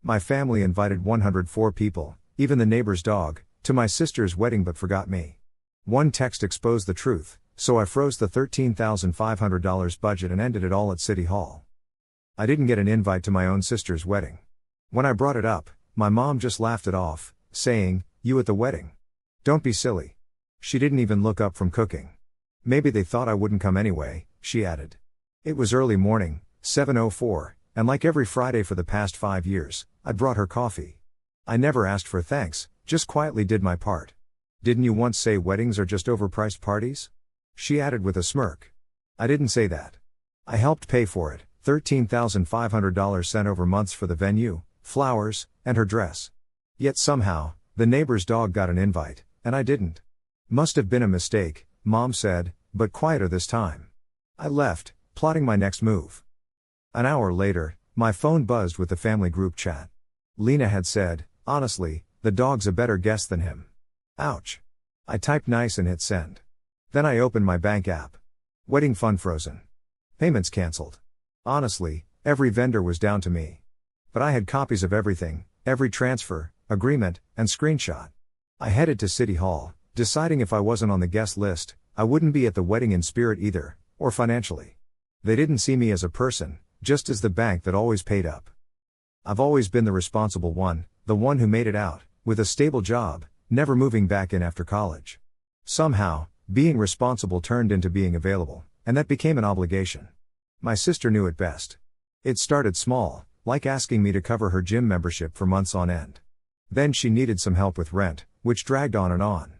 My family invited 104 people, even the neighbor's dog, to my sister's wedding but forgot me. One text exposed the truth, so I froze the $13,500 budget and ended it all at City Hall. I didn't get an invite to my own sister's wedding. When I brought it up, my mom just laughed it off, saying, "You at the wedding? Don't be silly." She didn't even look up from cooking. "Maybe they thought I wouldn't come anyway," she added. It was early morning, 7:04, and like every Friday for the past 5 years, I'd brought her coffee. I never asked for thanks, just quietly did my part. "Didn't you once say weddings are just overpriced parties?" she added with a smirk. I didn't say that. I helped pay for it, $13,500 sent over months for the venue, flowers, and her dress. Yet somehow, the neighbor's dog got an invite, and I didn't. "Must have been a mistake," Mom said, but quieter this time. I left, plotting my next move. An hour later, my phone buzzed with the family group chat. Lena had said, "Honestly, the dog's a better guest than him." Ouch. I typed nice and hit send. Then I opened my bank app. Wedding fund frozen. Payments cancelled. Honestly, every vendor was down to me. But I had copies of everything, every transfer, agreement, and screenshot. I headed to City Hall, deciding if I wasn't on the guest list, I wouldn't be at the wedding in spirit either, or financially. They didn't see me as a person, just as the bank that always paid up. I've always been the responsible one, the one who made it out, with a stable job, never moving back in after college. Somehow, being responsible turned into being available, and that became an obligation. My sister knew it best. It started small, like asking me to cover her gym membership for months on end. Then she needed some help with rent, which dragged on and on.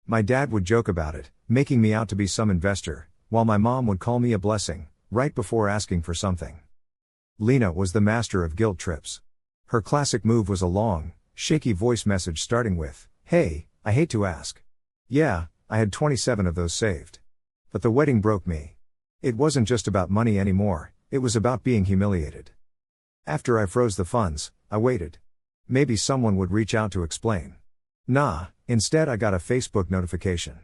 My dad would joke about it, making me out to be some investor, while my mom would call me a blessing, right before asking for something. Lena was the master of guilt trips. Her classic move was a long, shaky voice message starting with, "Hey, I hate to ask." Yeah, I had 27 of those saved. But the wedding broke me. It wasn't just about money anymore, it was about being humiliated. After I froze the funds, I waited. Maybe someone would reach out to explain. Nah, instead I got a Facebook notification.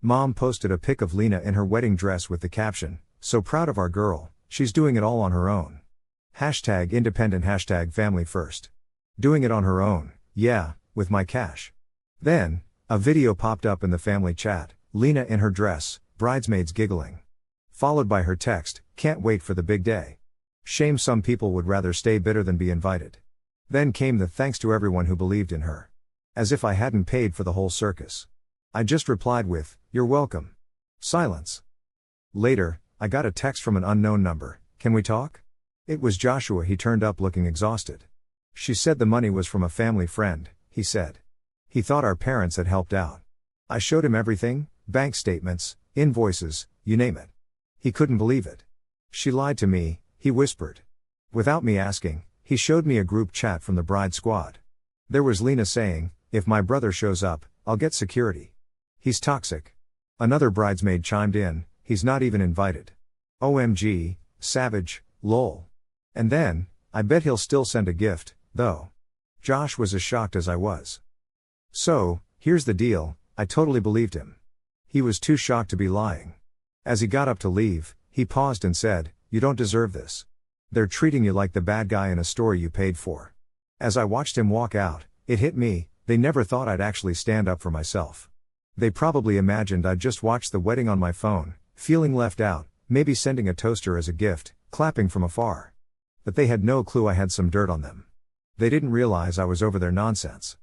Mom posted a pic of Lena in her wedding dress with the caption, "So proud of our girl, she's doing it all on her own. #independent #family first. Doing it on her own, yeah, with my cash." Then, a video popped up in the family chat, Lena in her dress, bridesmaids giggling. Followed by her text, "Can't wait for the big day. Shame some people would rather stay bitter than be invited." Then came the "thanks to everyone who believed in her." As if I hadn't paid for the whole circus. I just replied with, "You're welcome." Silence. Later, I got a text from an unknown number, "Can we talk?" It was Joshua. He turned up looking exhausted. "She said the money was from a family friend," he said. He thought our parents had helped out. I showed him everything, bank statements, invoices, you name it. He couldn't believe it. "She lied to me," he whispered. Without me asking, he showed me a group chat from the bride squad. There was Lena saying, "If my brother shows up, I'll get security. He's toxic." Another bridesmaid chimed in, "He's not even invited. OMG, savage, lol." And then, "I bet he'll still send a gift, though." Josh was as shocked as I was. So, here's the deal, I totally believed him. He was too shocked to be lying. As he got up to leave, he paused and said, "You don't deserve this. They're treating you like the bad guy in a story you paid for." As I watched him walk out, it hit me, they never thought I'd actually stand up for myself. They probably imagined I'd just watched the wedding on my phone, feeling left out, maybe sending a toaster as a gift, clapping from afar. But they had no clue I had some dirt on them. They didn't realize I was over their nonsense.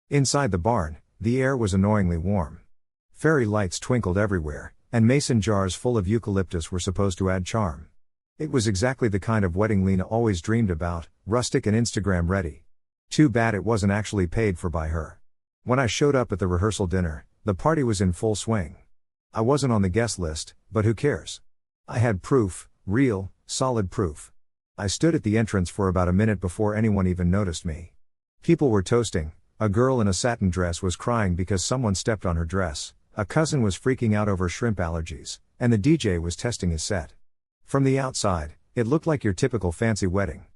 Inside the barn, the air was annoyingly warm. Fairy lights twinkled everywhere, and mason jars full of eucalyptus were supposed to add charm. It was exactly the kind of wedding Lena always dreamed about, rustic and Instagram ready. Too bad it wasn't actually paid for by her. When I showed up at the rehearsal dinner, the party was in full swing. I wasn't on the guest list, but who cares? I had proof, real, solid proof. I stood at the entrance for about a minute before anyone even noticed me. People were toasting, a girl in a satin dress was crying because someone stepped on her dress, a cousin was freaking out over shrimp allergies, and the DJ was testing his set. From the outside, it looked like your typical fancy wedding.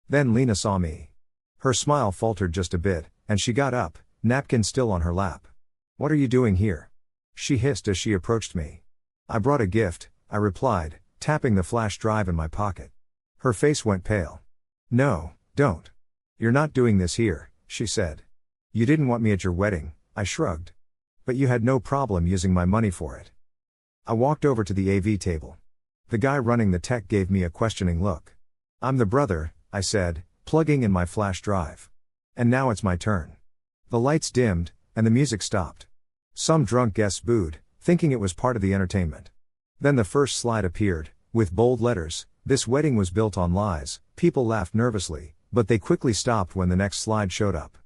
Then Lena saw me. Her smile faltered just a bit, and she got up, napkin still on her lap. "What are you doing here?" she hissed as she approached me. "I brought a gift," I replied, tapping the flash drive in my pocket. Her face went pale. "No, don't. "You're not doing this here," she said. "You didn't want me at your wedding," I shrugged. "But you had no problem using my money for it." I walked over to the AV table. The guy running the tech gave me a questioning look. "I'm the brother," I said, plugging in my flash drive. "And now it's my turn." The lights dimmed, and the music stopped. Some drunk guests booed, thinking it was part of the entertainment. Then the first slide appeared, with bold letters, "This wedding was built on lies." People laughed nervously, but they quickly stopped when the next slide showed up.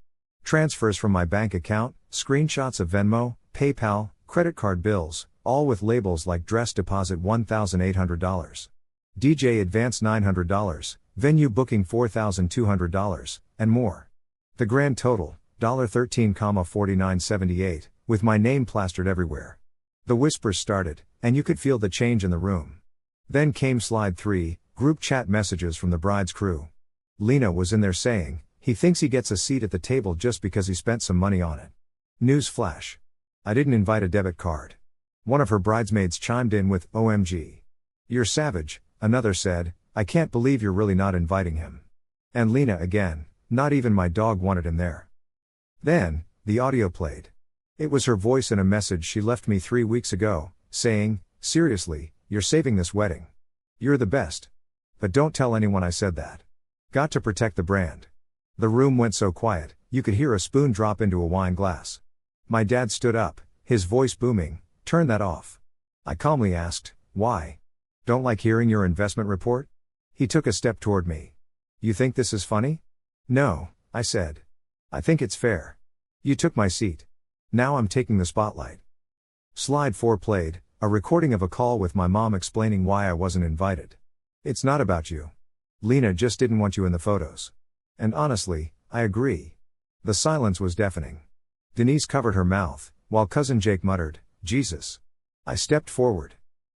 Transfers from my bank account, screenshots of Venmo, PayPal, credit card bills, all with labels like dress deposit $1,800. DJ advance $900, venue booking $4,200, and more. The grand total, $13,4978, with my name plastered everywhere. The whispers started, and you could feel the change in the room. Then came slide 3, group chat messages from the bride's crew. Lena was in there saying, "He thinks he gets a seat at the table just because he spent some money on it." News flash. I didn't invite a debit card. One of her bridesmaids chimed in with, "OMG. You're savage," another said, "I can't believe you're really not inviting him." And Lena again, "Not even my dog wanted him there." Then, the audio played. It was her voice in a message she left me 3 weeks ago, saying, "Seriously, you're saving this wedding. You're the best. But don't tell anyone I said that. Got to protect the brand." The room went so quiet, you could hear a spoon drop into a wine glass. My dad stood up, his voice booming, "Turn that off." I calmly asked, "Why? Don't like hearing your investment report?" He took a step toward me. "You think this is funny?" "No," I said. "I think it's fair. You took my seat. Now I'm taking the spotlight." Slide 4 played, a recording of a call with my mom explaining why I wasn't invited. "It's not about you. Lena just didn't want you in the photos." And honestly, I agree. The silence was deafening. Denise covered her mouth, while cousin Jake muttered, "Jesus." I stepped forward.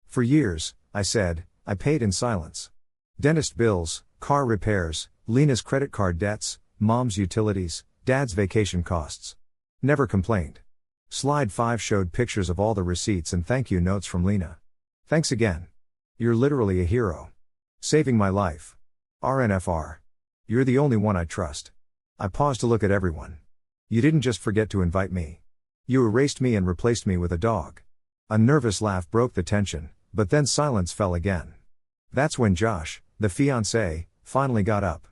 "For years," I said, "I paid in silence. Dentist bills, car repairs, Lena's credit card debts, mom's utilities, dad's vacation costs. Never complained." Slide 5 showed pictures of all the receipts and thank you notes from Lena. "Thanks again. You're literally a hero. Saving my life. RNFR. You're the only one I trust." I paused to look at everyone. "You didn't just forget to invite me. You erased me and replaced me with a dog." A nervous laugh broke the tension, but then silence fell again. That's when Josh, the fiancé, finally got up.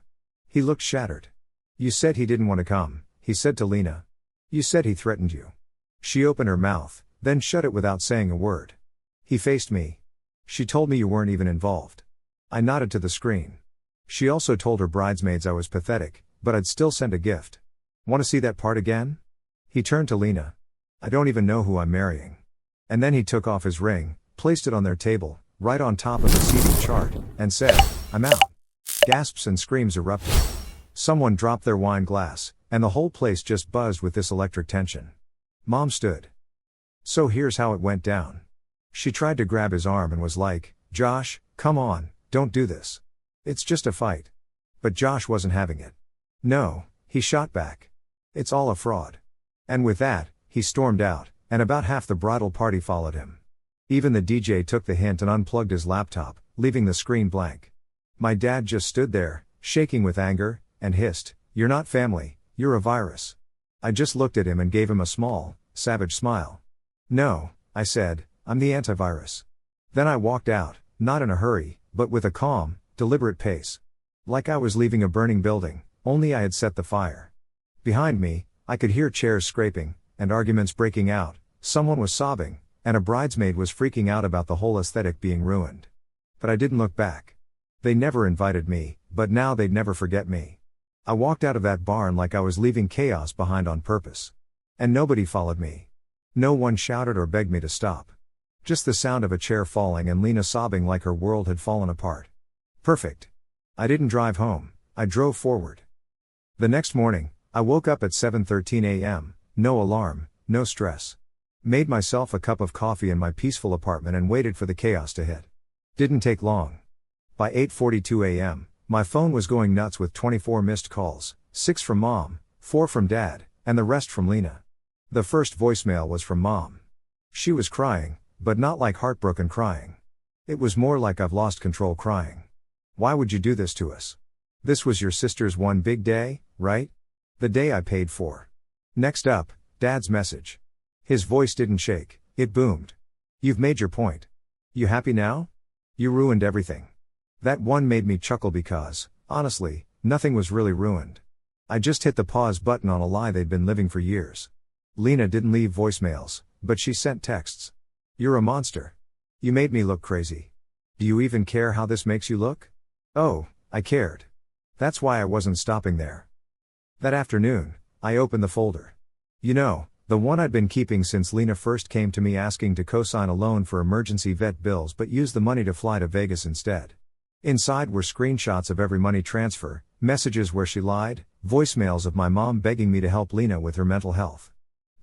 He looked shattered. "You said he didn't want to come," he said to Lena. "You said he threatened you." She opened her mouth, then shut it without saying a word. "He faced me. She told me you weren't even involved." I nodded to the screen. "She also told her bridesmaids I was pathetic, but I'd still send a gift. Want to see that part again?" He turned to Lena. "I don't even know who I'm marrying." And then he took off his ring, placed it on their table, right on top of the seating chart, and said, "I'm out." Gasps and screams erupted. Someone dropped their wine glass, and the whole place just buzzed with this electric tension. Mom stood. "So here's how it went down." She tried to grab his arm and was like, "Josh, come on, don't do this. It's just a fight." But Josh wasn't having it. "No," he shot back. "It's all a fraud." And with that, he stormed out, and about half the bridal party followed him. Even the DJ took the hint and unplugged his laptop, leaving the screen blank. My dad just stood there, shaking with anger, and hissed, "You're not family, you're a virus." I just looked at him and gave him a small, savage smile. "No," I said, "I'm the antivirus." Then I walked out, not in a hurry, but with a calm, deliberate pace. Like I was leaving a burning building, only I had set the fire. Behind me, I could hear chairs scraping, and arguments breaking out, someone was sobbing, and a bridesmaid was freaking out about the whole aesthetic being ruined. But I didn't look back. They never invited me, but now they'd never forget me. I walked out of that barn like I was leaving chaos behind on purpose. And nobody followed me. No one shouted or begged me to stop. Just the sound of a chair falling and Lena sobbing like her world had fallen apart. Perfect. I didn't drive home, I drove forward. The next morning, I woke up at 7:13 a.m., no alarm, no stress. Made myself a cup of coffee in my peaceful apartment and waited for the chaos to hit. Didn't take long. By 8:42 a.m., my phone was going nuts with 24 missed calls, 6 from Mom, 4 from Dad, and the rest from Lena. The first voicemail was from Mom. She was crying, but not like heartbroken crying. It was more like I've lost control crying. "Why would you do this to us? This was your sister's one big day, right? The day I paid for. Next up, Dad's message. His voice didn't shake, it boomed. You've made your point. You happy now? You ruined everything. That one made me chuckle because, honestly, nothing was really ruined. I just hit the pause button on a lie they'd been living for years. Lena didn't leave voicemails, but she sent texts. You're a monster. You made me look crazy. Do you even care how this makes you look? Oh, I cared. That's why I wasn't stopping there. That afternoon, I opened the folder. You know, the one I'd been keeping since Lena first came to me asking to co-sign a loan for emergency vet bills but use the money to fly to Vegas instead. Inside were screenshots of every money transfer, messages where she lied, voicemails of my mom begging me to help Lena with her mental health.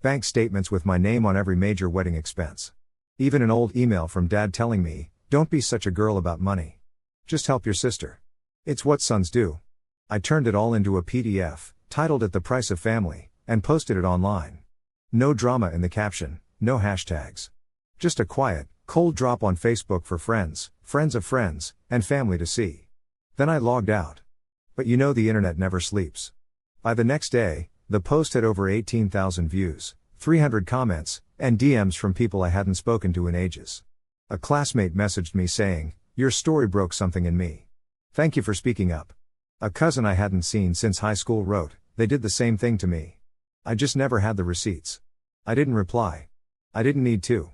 Bank statements with my name on every major wedding expense. Even an old email from Dad telling me, "Don't be such a girl about money. Just help your sister. It's what sons do." I turned it all into a PDF, titled it The Price of Family, and posted it online. No drama in the caption, no hashtags. Just a quiet, cold drop on Facebook for friends, friends of friends, and family to see. Then I logged out. But you know the internet never sleeps. By the next day, the post had over 18,000 views, 300 comments, and DMs from people I hadn't spoken to in ages. A classmate messaged me saying, "Your story broke something in me. Thank you for speaking up." A cousin I hadn't seen since high school wrote, "They did the same thing to me. I just never had the receipts." I didn't reply. I didn't need to.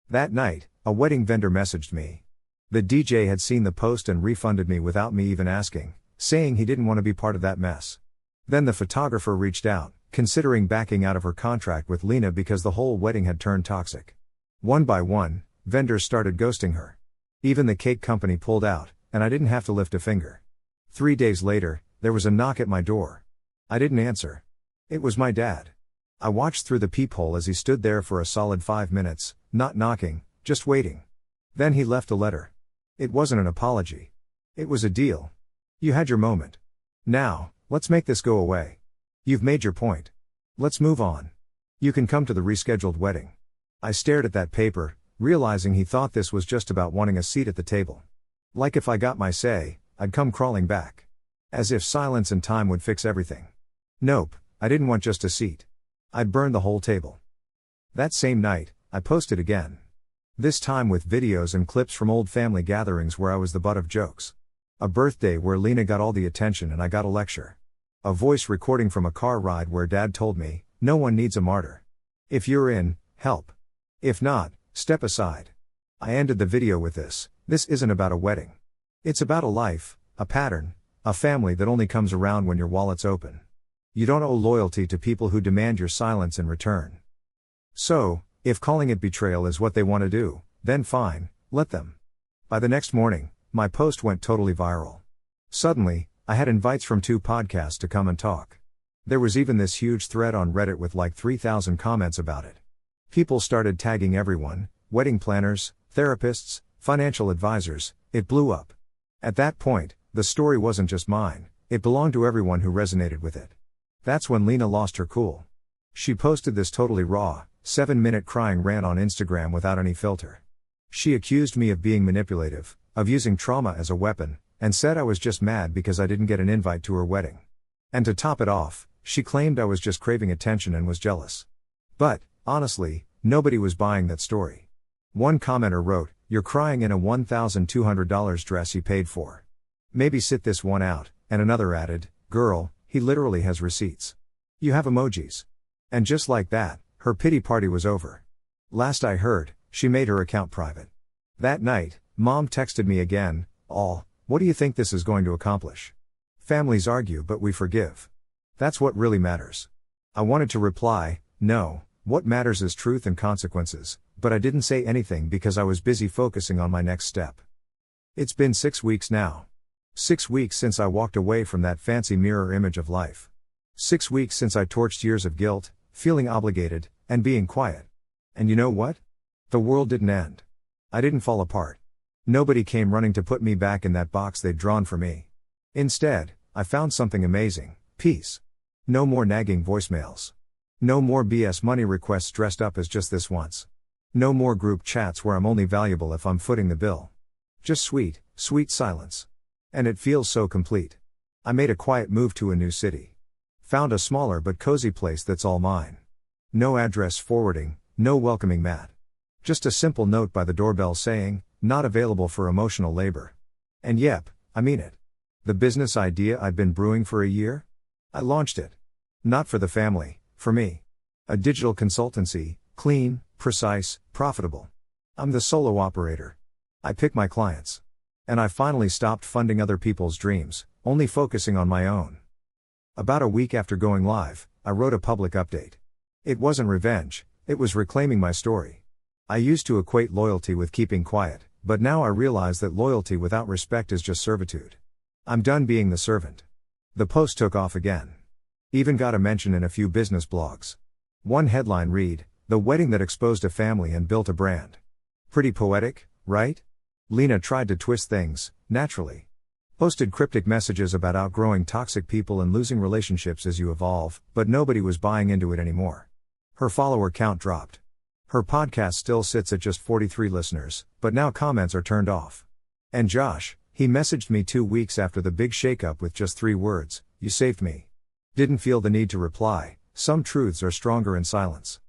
That night, a wedding vendor messaged me. The DJ had seen the post and refunded me without me even asking, saying he didn't want to be part of that mess. Then the photographer reached out, considering backing out of her contract with Lena because the whole wedding had turned toxic. One by one, vendors started ghosting her. Even the cake company pulled out, and I didn't have to lift a finger. 3 days later, there was a knock at my door. I didn't answer. It was my dad. I watched through the peephole as he stood there for a solid 5 minutes, not knocking, just waiting. Then he left a letter. It wasn't an apology. It was a deal. You had your moment. Now, let's make this go away. You've made your point. Let's move on. You can come to the rescheduled wedding. I stared at that paper, realizing he thought this was just about wanting a seat at the table. Like if I got my say, I'd come crawling back. As if silence and time would fix everything. Nope, I didn't want just a seat. I'd burn the whole table. That same night, I posted again. This time with videos and clips from old family gatherings where I was the butt of jokes. A birthday where Lena got all the attention and I got a lecture. A voice recording from a car ride where Dad told me, "No one needs a martyr. If you're in, help. If not, step aside." I ended the video with this isn't about a wedding. It's about a life, a pattern, a family that only comes around when your wallet's open. You don't owe loyalty to people who demand your silence in return. So, if calling it betrayal is what they want to do, then fine, let them. By the next morning, my post went totally viral. Suddenly, I had invites from 2 podcasts to come and talk. There was even this huge thread on Reddit with like 3,000 comments about it. People started tagging everyone, wedding planners, therapists, financial advisors, it blew up. At that point, the story wasn't just mine, it belonged to everyone who resonated with it. That's when Lena lost her cool. She posted this totally raw, 7-minute crying rant on Instagram without any filter. She accused me of being manipulative, of using trauma as a weapon, and said I was just mad because I didn't get an invite to her wedding. And to top it off, she claimed I was just craving attention and was jealous. But, honestly, nobody was buying that story. One commenter wrote, "You're crying in a $1,200 dress you paid for. Maybe sit this one out," and another added, "Girl, he literally has receipts. You have emojis." And just like that, her pity party was over. Last I heard, she made her account private. That night, Mom texted me again, "What do you think this is going to accomplish? Families argue but we forgive. That's what really matters." I wanted to reply, "No, what matters is truth and consequences," but I didn't say anything because I was busy focusing on my next step. It's been 6 weeks now. 6 weeks since I walked away from that fancy mirror image of life. 6 weeks since I torched years of guilt, feeling obligated, and being quiet. And you know what? The world didn't end. I didn't fall apart. Nobody came running to put me back in that box they'd drawn for me. Instead, I found something amazing: peace. No more nagging voicemails. No more BS money requests dressed up as just this once. No more group chats where I'm only valuable if I'm footing the bill. Just sweet, sweet silence. And it feels so complete. I made a quiet move to a new city. Found a smaller but cozy place that's all mine. No address forwarding, no welcoming mat. Just a simple note by the doorbell saying, "Not available for emotional labor." And yep, I mean it. The business idea I'd been brewing for a year? I launched it. Not for the family, for me. A digital consultancy, clean, precise, profitable. I'm the solo operator. I pick my clients. And I finally stopped funding other people's dreams, only focusing on my own. About a week after going live, I wrote a public update. It wasn't revenge, it was reclaiming my story. I used to equate loyalty with keeping quiet, but now I realize that loyalty without respect is just servitude. I'm done being the servant. The post took off again. Even got a mention in a few business blogs. One headline read, "The wedding that exposed a family and built a brand." Pretty poetic, right? Lena tried to twist things, naturally. Posted cryptic messages about outgrowing toxic people and losing relationships as you evolve, but nobody was buying into it anymore. Her follower count dropped. Her podcast still sits at just 43 listeners, but now comments are turned off. And Josh, he messaged me 2 weeks after the big shakeup with just 3 words, "You saved me." Didn't feel the need to reply, some truths are stronger in silence.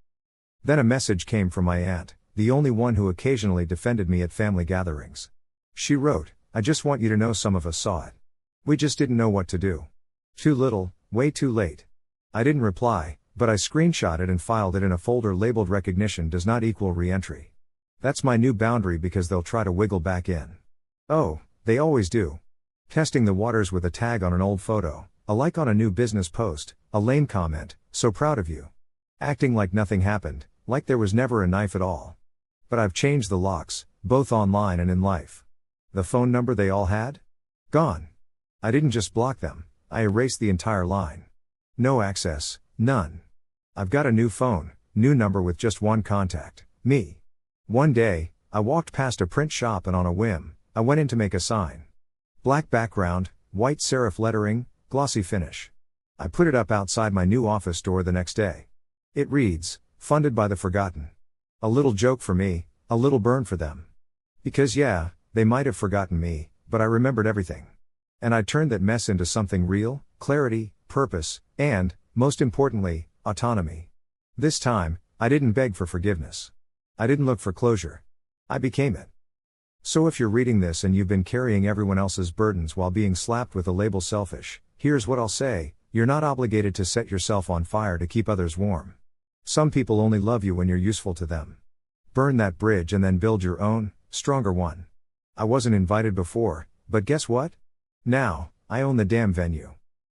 Then a message came from my aunt, the only one who occasionally defended me at family gatherings. She wrote, "I just want you to know some of us saw it. We just didn't know what to do. Too little, way too late." I didn't reply, but I screenshotted and filed it in a folder labeled "Recognition does not equal re-entry." That's my new boundary because they'll try to wiggle back in. Oh, they always do. Testing the waters with a tag on an old photo, a like on a new business post, a lame comment, "So proud of you." Acting like nothing happened, like there was never a knife at all. But I've changed the locks, both online and in life. The phone number they all had? Gone. I didn't just block them, I erased the entire line. No access, none. I've got a new phone, new number with just one contact, me. One day, I walked past a print shop and on a whim, I went in to make a sign. Black background, white serif lettering, glossy finish. I put it up outside my new office door the next day. It reads, "Funded by the Forgotten." A little joke for me, a little burn for them. Because yeah, they might have forgotten me, but I remembered everything. And I turned that mess into something real, clarity, purpose, and, most importantly, autonomy. This time, I didn't beg for forgiveness. I didn't look for closure. I became it. So if you're reading this and you've been carrying everyone else's burdens while being slapped with the label selfish, here's what I'll say, you're not obligated to set yourself on fire to keep others warm. Some people only love you when you're useful to them. Burn that bridge and then build your own, stronger one. I wasn't invited before, but guess what? Now, I own the damn venue.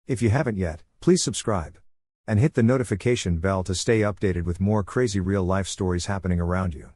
If you haven't yet, please subscribe. And hit the notification bell to stay updated with more crazy real life stories happening around you.